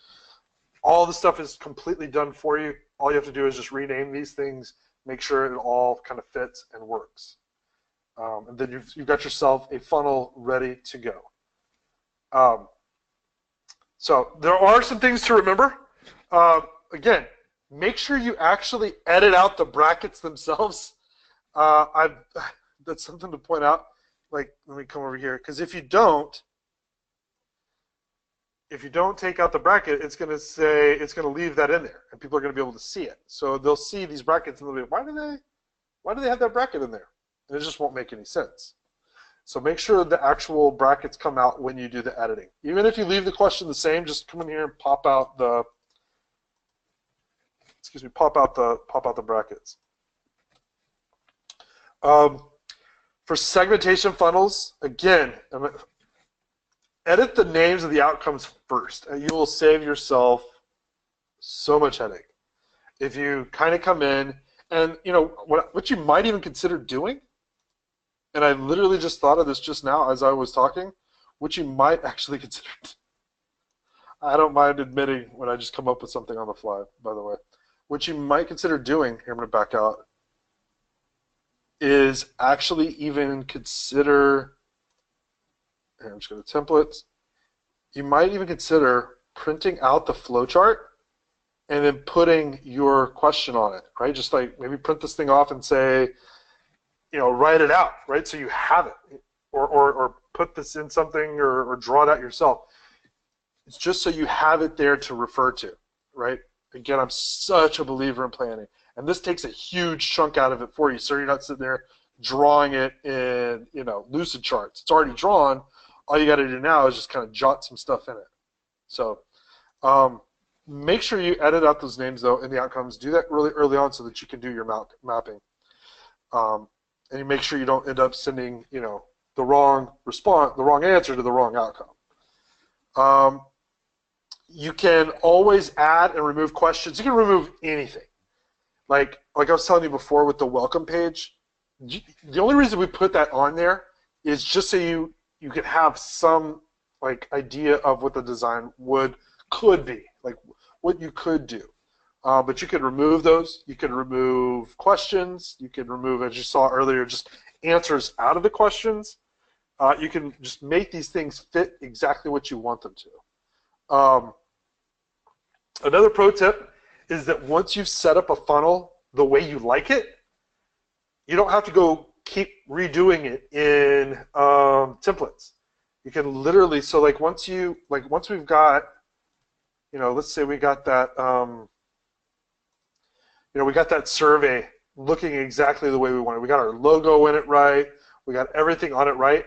All the stuff is completely done for you. All you have to do is just rename these things, make sure it all kind of fits and works. And then you've got yourself a funnel ready to go. So there are some things to remember. Again, make sure you actually edit out the brackets themselves. That's something to point out. Like, let me come over here, because if you don't take out the bracket, it's going to leave that in there, and people are going to be able to see it. So they'll see these brackets and they'll be, why do they have that bracket in there? And it just won't make any sense. So make sure the actual brackets come out when you do the editing. Even if you leave the question the same, just come in here and pop out the brackets. For segmentation funnels, again, edit the names of the outcomes first, and you will save yourself so much headache. If you kind of come in, and you know what you might even consider doing, and I literally just thought of this just now as I was talking, what you might actually consider. I don't mind admitting when I just come up with something on the fly, by the way. What you might consider doing, here I'm going to back out, is actually even consider, and I'm just going to templates, you might even consider printing out the flowchart and then putting your question on it, right? Just like maybe print this thing off and say, you know, write it out, right? So you have it, or put this in something, or draw it out yourself. It's just so you have it there to refer to, right? Again, I'm such a believer in planning. And this takes a huge chunk out of it for you, so you're not sitting there drawing it in, you know, lucid charts. It's already drawn. All you got to do now is just kind of jot some stuff in it. So make sure you edit out those names, though, in the outcomes. Do that really early on so that you can do your mapping. And you make sure you don't end up sending, you know, the wrong answer to the wrong outcome. You can always add and remove questions. You can remove anything. Like I was telling you before with the welcome page, the only reason we put that on there is just so you can have some like idea of what the design could be, like what you could do. But you could remove those. You could remove questions. You could remove, as you saw earlier, just answers out of the questions. You can just make these things fit exactly what you want them to. Another pro tip is that once you've set up a funnel the way you like it, you don't have to go keep redoing it in templates. You can literally, so like once we've got, you know, let's say we got that, you know, we got that survey looking exactly the way we want it. We got our logo in it right. We got everything on it right.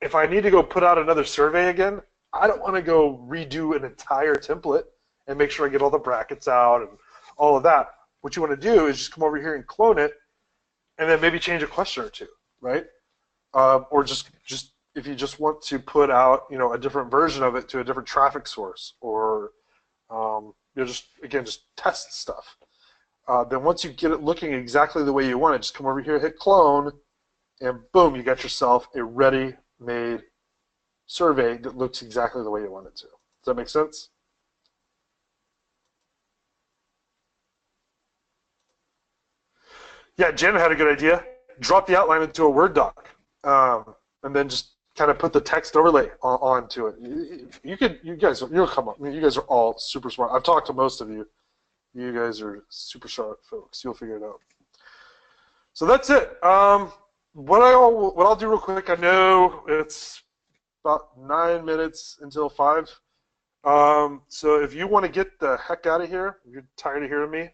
If I need to go put out another survey again, I don't want to go redo an entire template and make sure I get all the brackets out and all of that. What you want to do is just come over here and clone it, and then maybe change a question or two, right? Or just if you just want to put out, you know, a different version of it to a different traffic source, or you know, just test stuff. Then once you get it looking exactly the way you want it, just come over here, hit clone, and boom, you got yourself a ready-made survey that looks exactly the way you want it to. Does that make sense? Yeah, Jen had a good idea. Drop the outline into a Word doc, and then just kind of put the text overlay onto it. You'll come up. I mean, you guys are all super smart. I've talked to most of you. You guys are super sharp folks. You'll figure it out. So that's it. What I'll do real quick. I know it's about 9 minutes until 5. So if you want to get the heck out of here, if you're tired of hearing me,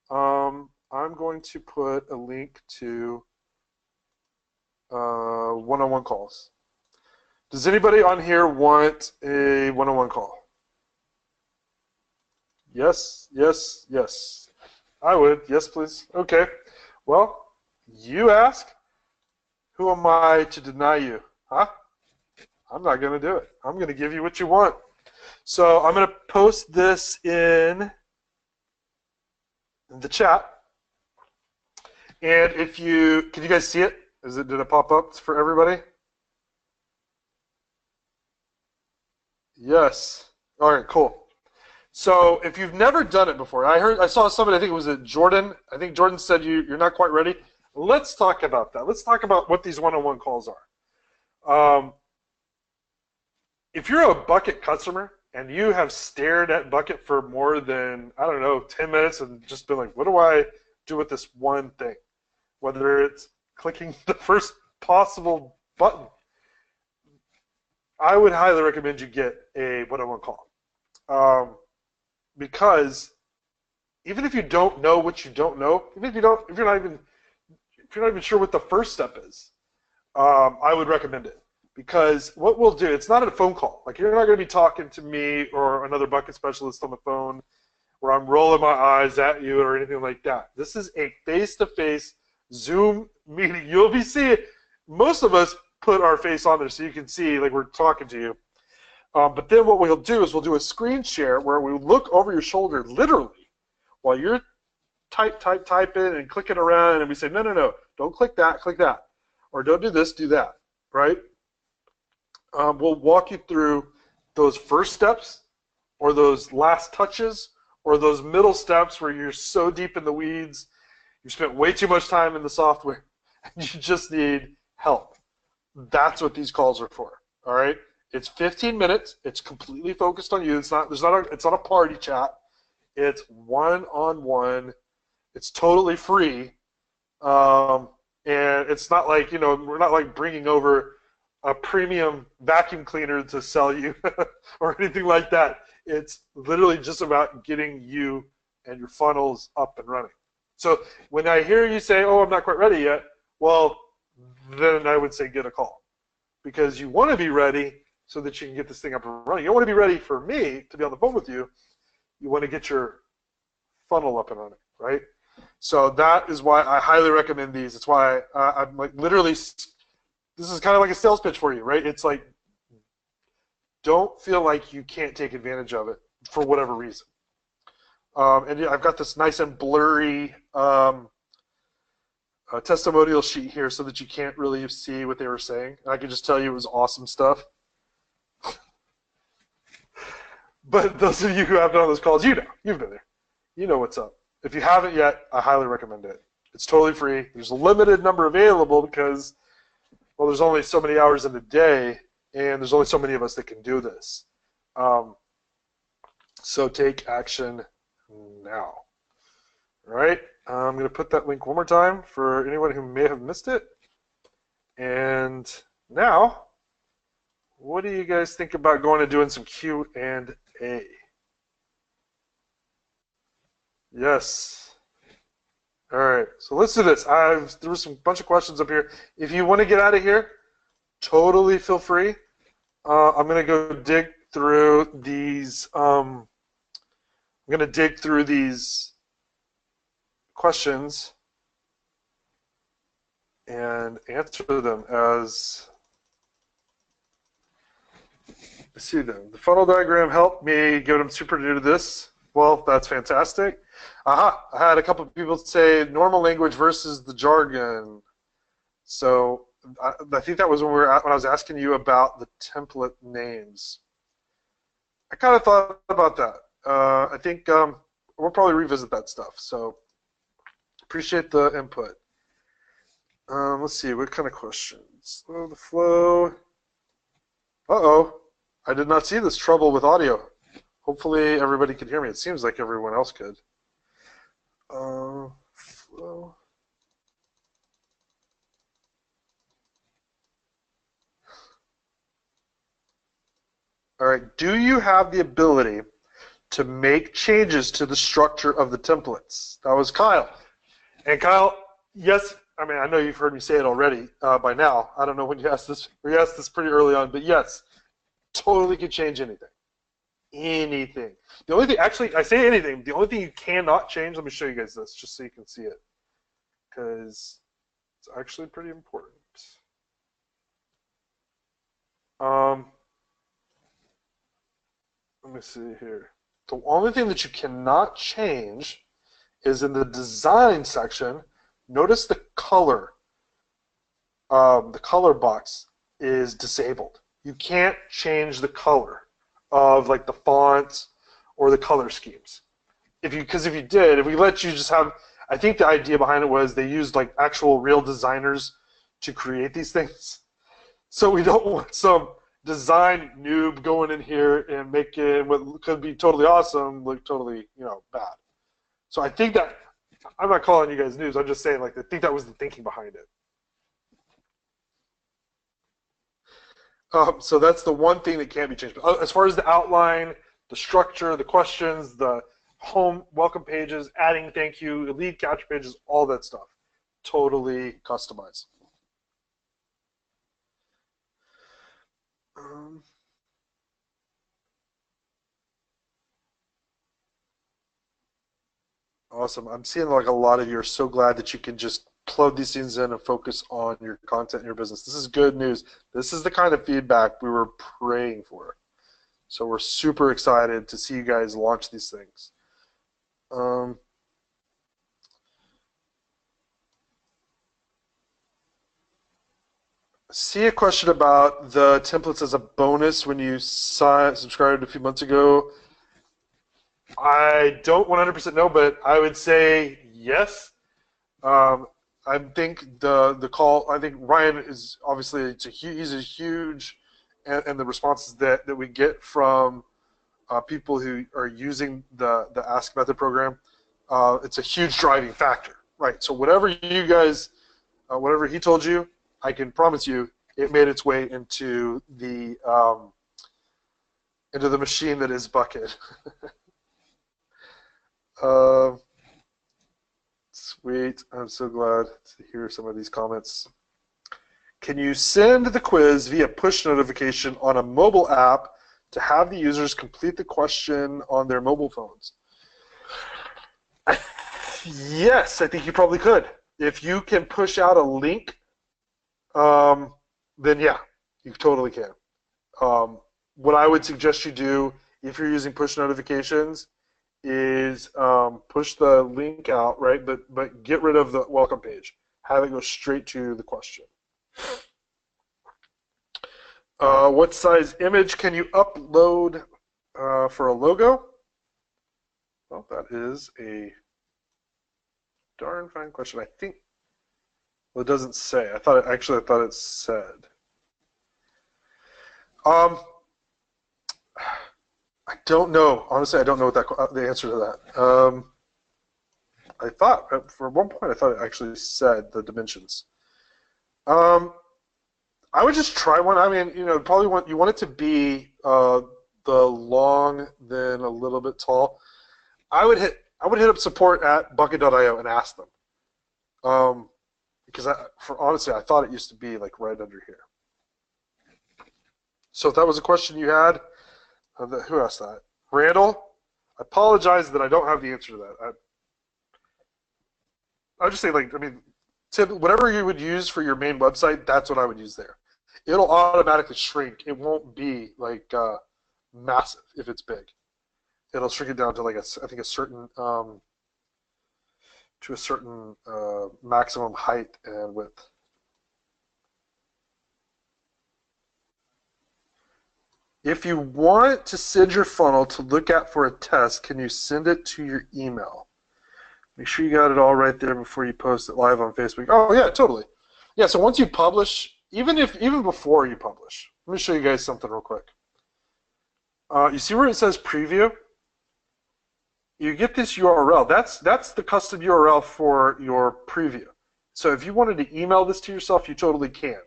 I'm going to put a link to one-on-one calls. Does anybody on here want a one-on-one call? Yes, yes, yes. I would. Yes, please. Okay. Well, you ask. Who am I to deny you? Huh? I'm not going to do it. I'm going to give you what you want. So I'm going to post this in the chat. And if you, can you guys see it? Did it pop up for everybody? Yes. All right, cool. So if you've never done it before, I saw somebody, I think it was Jordan. I think Jordan said you're not quite ready. Let's talk about that. Let's talk about what these one-on-one calls are. If you're a Bucket customer and you have stared at Bucket for more than, I don't know, 10 minutes and just been like, what do I do with this one thing? Whether it's clicking the first possible button, I would highly recommend you get a one-on-one call. Because even if you don't know what you don't know, even if you're not even sure what the first step is, I would recommend it. Because what we'll do, it's not a phone call. Like, you're not going to be talking to me or another Bucket specialist on the phone where I'm rolling my eyes at you or anything like that. This is a face-to-face Zoom meeting. You'll be seeing, most of us put our face on there so you can see like we're talking to you. But then what we'll do is we'll do a screen share where we look over your shoulder literally while you're typing and clicking around, and we say, no, no, no, don't click that, or don't do this, do that, right? We'll walk you through those first steps or those last touches or those middle steps where you're so deep in the weeds, you spent way too much time in the software, and you just need help. That's what these calls are for, all right? It's 15 minutes. It's completely focused on you. It's not a party chat. It's one-on-one. It's totally free. And it's not like, we're not like bringing over a premium vacuum cleaner to sell you or anything like that. It's literally just about getting you and your funnels up and running. So when I hear you say, oh, I'm not quite ready yet, well, then I would say get a call. Because you want to be ready so that you can get this thing up and running. You don't want to be ready for me to be on the phone with you. You want to get your funnel up and running, right? So that is why I highly recommend these. It's why I'm like literally, this is kind of like a sales pitch for you, right? It's like, don't feel like you can't take advantage of it for whatever reason. And I've got this nice and blurry testimonial sheet here so that you can't really see what they were saying. I can just tell you it was awesome stuff. But those of you who have been on those calls, you've been there. You know what's up. If you haven't yet, I highly recommend it. It's totally free. There's a limited number available because, well, there's only so many hours in the day, and there's only so many of us that can do this. So take action now. All right? I'm going to put that link one more time for anyone who may have missed it. And now, what do you guys think about going and doing some Q&A? Yes. All right. So let's do this. There was some bunch of questions up here. If you want to get out of here, totally feel free. I'm going to go dig through these. I'm going to dig through these questions and answer them as I see them. The funnel diagram helped me get them super new to this. Well, that's fantastic. Aha, I had a couple of people say normal language versus the jargon. So I think that was when I was asking you about the template names. I kind of thought about that. I think we'll probably revisit that stuff. So appreciate the input. Let's see, what kind of questions? Slow the flow. Uh-oh, I did not see this trouble with audio. Hopefully everybody can hear me. It seems like everyone else could. Flow. All right. Do you have the ability to make changes to the structure of the templates? That was Kyle. And Kyle, yes, I mean, I know you've heard me say it already by now. I don't know when you asked this, or you asked this pretty early on, but yes, totally can change anything. Anything. The only thing, actually, I say anything, the only thing you cannot change, let me show you guys this, just so you can see it, because it's actually pretty important. Um, Let me see here. The only thing that you cannot change is in the design section. Notice the color. The color box is disabled. You can't change the color of like the fonts or the color schemes. Because if you did, if we let you just have, I think the idea behind it was they used like actual real designers to create these things. So we don't want some design noob going in here and making what could be totally awesome look totally, bad. So I think that, I'm not calling you guys noobs, I'm just saying like I think that was the thinking behind it. So that's the one thing that can't be changed. As far as the outline, the structure, the questions, the home welcome pages, adding thank you, lead capture pages, all that stuff, totally customized. Awesome. I'm seeing like a lot of you are so glad that you can just plug these things in and focus on your content and your business. This is good news. This is the kind of feedback we were praying for. So we're super excited to see you guys launch these things. See a question about the templates as a bonus when you subscribed a few months ago. I don't 100% know, but I would say yes. I think the call. I think Ryan is obviously he's a huge, and the responses that we get from people who are using the Ask Method program, it's a huge driving factor, right? So whatever you guys, whatever he told you, I can promise you, it made its way into the machine that is Bucket. Sweet. I'm so glad to hear some of these comments. Can you send the quiz via push notification on a mobile app to have the users complete the question on their mobile phones? Yes, I think you probably could. If you can push out a link, then yeah, you totally can. What I would suggest you do if you're using push notifications is push the link out, right? But get rid of the welcome page. Have it go straight to the question. What size image can you upload for a logo? Well, that is a darn fine question. I think. Well, it doesn't say. I thought it said. I don't know. Honestly, I don't know what the answer to that. I thought for one point I thought it actually said the dimensions. I would just try one. I mean, probably you want it to be the long, then a little bit tall. I would hit up support at bucket.io and ask them. Because honestly, I thought it used to be like right under here. So if that was a question you had, who asked that? Randall? I apologize that I don't have the answer to that. I'll just say, whatever you would use for your main website, that's what I would use there. It'll automatically shrink. It won't be like massive if it's big. It'll shrink it down to like I think a certain maximum height and width. If you want to send your funnel to look at for a test, can you send it to your email? Make sure you got it all right there before you post it live on Facebook. Oh yeah, totally. Yeah, so once you publish, even before you publish, let me show you guys something real quick. You see where it says preview? You get this URL. That's the custom URL for your preview. So if you wanted to email this to yourself, you totally can.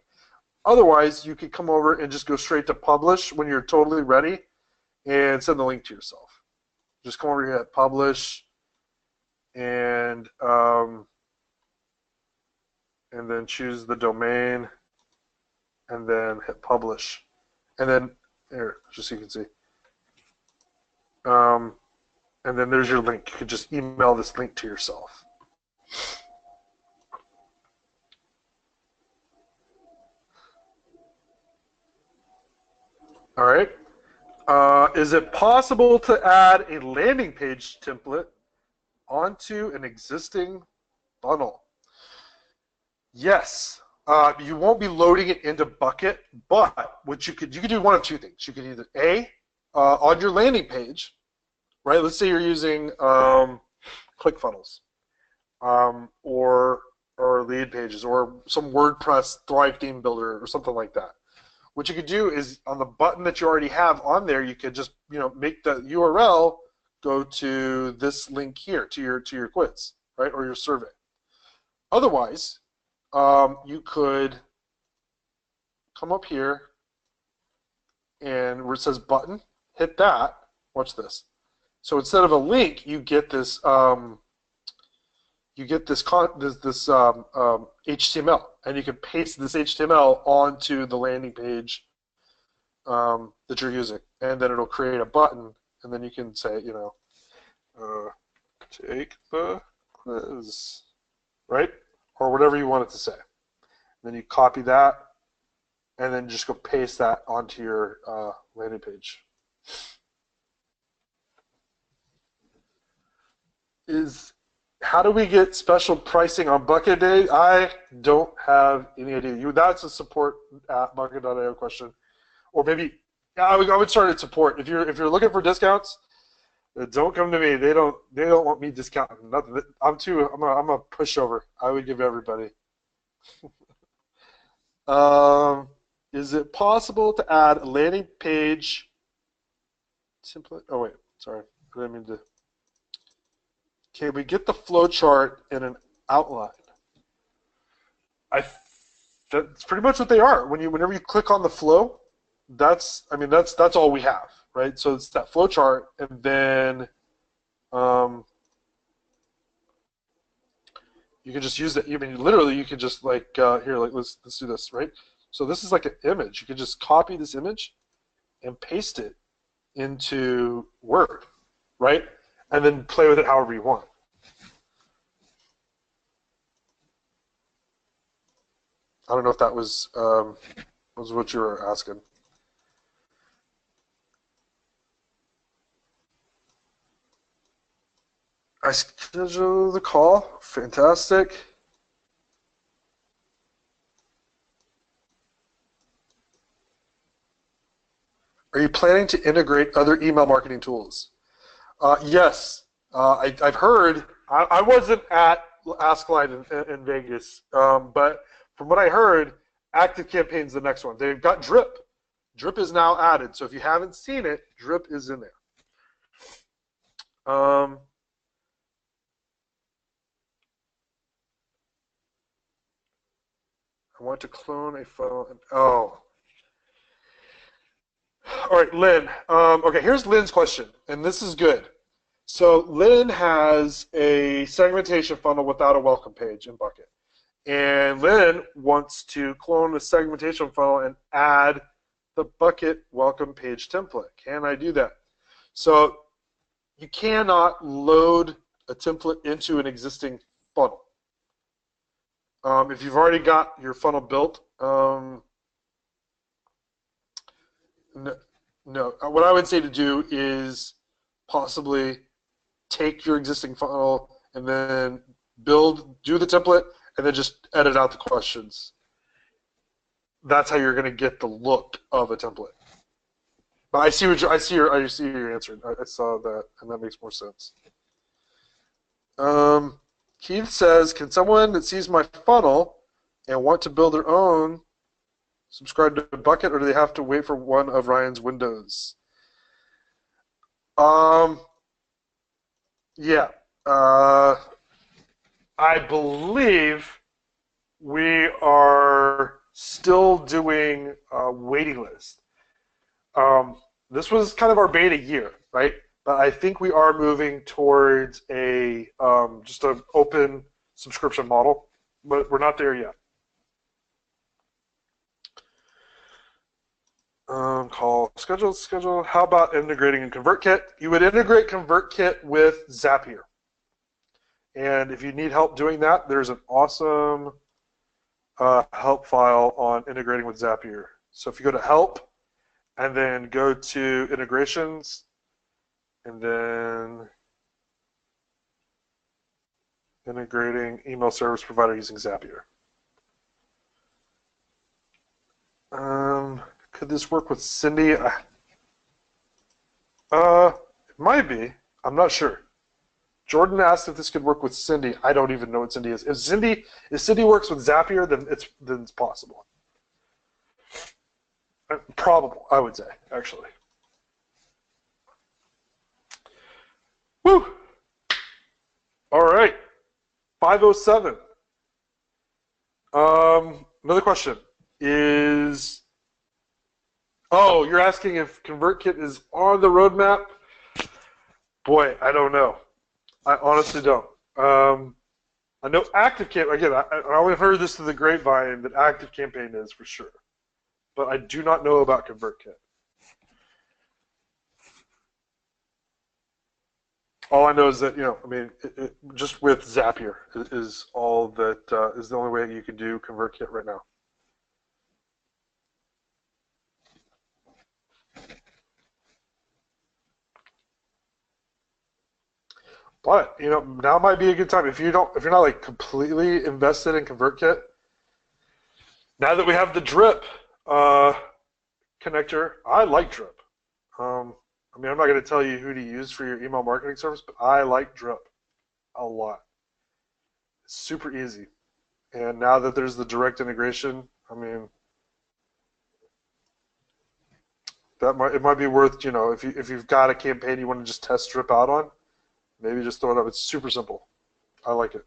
Otherwise, you could come over and just go straight to publish when you're totally ready and send the link to yourself. Just come over here at publish and then choose the domain and then hit publish. And then, here, just so you can see. And then there's your link. You could just email this link to yourself. All right. Is it possible to add a landing page template onto an existing funnel? Yes. You won't be loading it into Bucket, but what you could do one of two things. You could either on your landing page, right? Let's say you're using ClickFunnels or lead pages or some WordPress Thrive theme builder or something like that. What you could do is on the button that you already have on there, you could just make the URL go to this link here to your quiz, right, or your survey. Otherwise, you could come up here and where it says button, hit that. Watch this. So instead of a link, you get this HTML, and you can paste this HTML onto the landing page that you're using, and then it'll create a button, and then you can say, take the quiz, right, or whatever you want it to say. And then you copy that, and then just go paste that onto your landing page. How do we get special pricing on Bucket Day? I don't have any idea. That's a support at bucket.io question, or maybe I would start at support. If you're looking for discounts, don't come to me. They don't want me discounting nothing. I'm a pushover. I would give everybody. Is it possible to add a landing page template? Oh wait, sorry, I didn't mean to. Okay, we get the flow chart in an outline. That's pretty much what they are. Whenever you click on the flow, that's all we have, right? So it's that flow chart, and then you can just use it. Literally, you can just here, let's do this, right? So this is like an image. You can just copy this image and paste it into Word, right? And then play with it however you want. I don't know if that was what you were asking. I schedule the call. Fantastic. Are you planning to integrate other email marketing tools? Yes. I've heard. I wasn't at AskLive in Vegas, but from what I heard, ActiveCampaign's is the next one. They've got Drip. Drip is now added. So if you haven't seen it, Drip is in there. I want to clone a funnel. All right, Lynn. Okay, here's Lynn's question, and this is good. So Lynn has a segmentation funnel without a welcome page in Bucket. And Lynn wants to clone the segmentation funnel and add the Bucket welcome page template. Can I do that? So you cannot load a template into an existing funnel. If you've already got your funnel built, no. What I would say to do is possibly take your existing funnel and then do the template, and then just edit out the questions. That's how you're going to get the look of a template. But I see your answer. I saw that, and that makes more sense. Keith says, can someone that sees my funnel and want to build their own subscribe to Bucket, or do they have to wait for one of Ryan's windows? Yeah. I believe we are still doing waiting list. This was kind of our beta year, right? But I think we are moving towards a just an open subscription model, but we're not there yet. Call schedule. How about integrating in ConvertKit? You would integrate ConvertKit with Zapier. And if you need help doing that, there's an awesome help file on integrating with Zapier. So if you go to help and then go to integrations and then integrating email service provider using Zapier. Could this work with Cindy? It might be. I'm not sure. Jordan asked if this could work with Cindy. I don't even know what Cindy is. If Cindy works with Zapier, then it's possible. Probable, I would say, actually. Woo! All right. 507. Another question is, oh, you're asking if ConvertKit is on the roadmap? Boy, I don't know. I honestly don't. I know ActiveCampaign, again, I only heard this through the grapevine that ActiveCampaign is for sure. But I do not know about ConvertKit. All I know is that, just with Zapier is all that is the only way you can do ConvertKit right now. But now might be a good time if you're not like completely invested in ConvertKit. Now that we have the Drip connector, I like Drip. I'm not going to tell you who to use for your email marketing service, but I like Drip a lot. It's super easy, and now that there's the direct integration, it might be worth if you've got a campaign you want to just test Drip out on. Maybe just throw it up. It's super simple. I like it.